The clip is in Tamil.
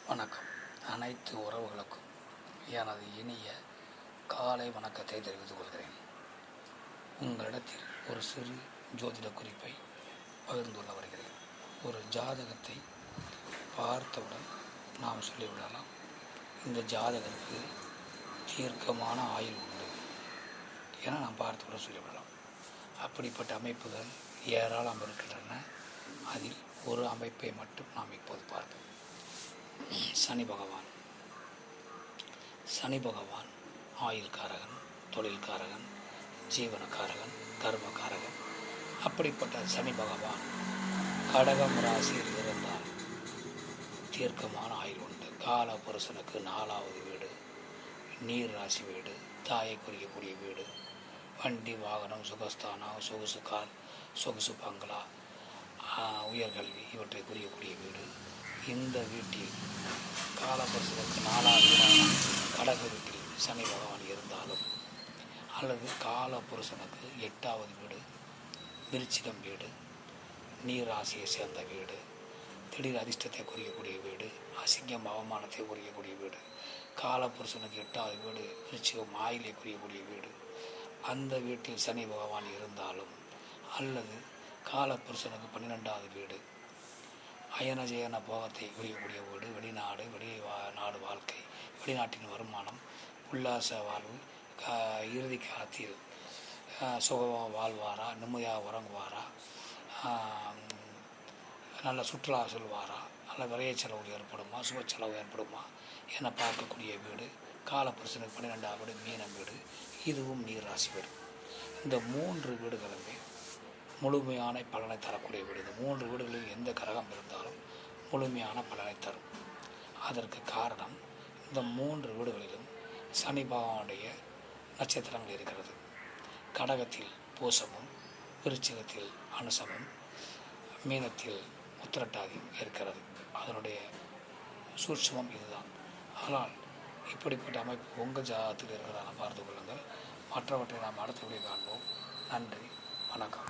வணக்கம். அனைத்து உறவுகளுக்கும் எனது இனிய காலை வணக்கத்தை தெரிவித்துக் கொள்கிறேன். உங்களிடத்தில் ஒரு சிறு ஜோதிட குறிப்பை பகிர்ந்துள்ள வருகிறேன். ஒரு ஜாதகத்தை பார்த்தவுடன் நாம் சொல்லிவிடலாம், இந்த ஜாதகருக்கு தீர்க்கமான ஆயுள் உண்டு என நாம் பார்த்தவுடன் சொல்லிவிடலாம். அப்படிப்பட்ட அமைப்புகள் ஏராளம் இருக்கின்றன. அதில் ஒரு அமைப்பை மட்டும் நாம் இப்போது பார்ப்போம். சனி பகவான் ஆயுள்காரகன், தொழில்காரகன், ஜீவனக்காரகன், கர்மகாரகன். அப்படிப்பட்ட சனி பகவான் கடகம் ராசியில் இருந்தால் தீர்க்கமான ஆயுள் உண்டு. கால புருஷனுக்கு 4வது வீடு நீர் ராசி வீடு, தாயை குறிக்கக்கூடிய வீடு, வண்டி வாகனம், சுகஸ்தானம், சொகுசு கார், சொகுசு பங்களா, உயர்கல்வி இவற்றை குறிக்கக்கூடிய வீடு. இந்த வீட்டில் காலபுருஷனுக்கு 4வது வீடான கடக வீட்டில் சனி பகவான் இருந்தாலும், அல்லது காலபுருஷனுக்கு 8வது வீடு விருச்சிகம் வீடு, நீர் ராசியை சேர்ந்த வீடு, திடீர் அதிர்ஷ்டத்தை குறிக்கக்கூடிய வீடு, அசிங்கம் அவமானத்தை குறிக்கக்கூடிய வீடு, காலபுருஷனுக்கு 8வது வீடு விருச்சிகம் ஆயிலை குறிக்கக்கூடிய வீடு, அந்த வீட்டில் சனி பகவான் இருந்தாலும், அல்லது காலபுருஷனுக்கு 12வது வீடு அயனஜயன போகத்தை குறிக்கக்கூடிய வீடு, வெளிநாடு, நாடு வாழ்க்கை, வெளிநாட்டின் வருமானம், உல்லாச வாழ்வு, இறுதி காலத்தில் சுகமாக வாழ்வாரா, நிம்மதியாக உறங்குவாரா, நல்ல சுற்றுலா செல்வாரா, நல்ல விரைய செலவு ஏற்படுமா, சுப செலவு ஏற்படுமா என பார்க்கக்கூடிய வீடு. காலபுருஷனுக்கு 12வது வீடு மீனம் வீடு, இதுவும் நீர் ராசி வீடு. இந்த 3 வீடுகளுமே முழுமையான பலனை தரக்கூடிய வீடு. இந்த 3 வீடுகளில் எந்த கிரகம் இருந்தாலும் முழுமையான பலனை தரும். அதற்கு காரணம், இந்த 3 வீடுகளிலும் சனி பகவானுடைய நட்சத்திரங்கள் இருக்கிறது. கடகத்தில் பூசமும், விருச்சிகத்தில் அனுசமும், மீனத்தில் உத்திரட்டாதியும் இருக்கிறது. அதனுடைய சூட்சமம் இதுதான். ஆனால் இப்படிப்பட்ட அமைப்பு உங்கள் ஜாதகத்தில் இருக்கிறதான பார்த்து கொள்ளுங்கள். மற்றவற்றை நாம் அடுத்த வீடியோ காண்போம். நன்றி, வணக்கம்.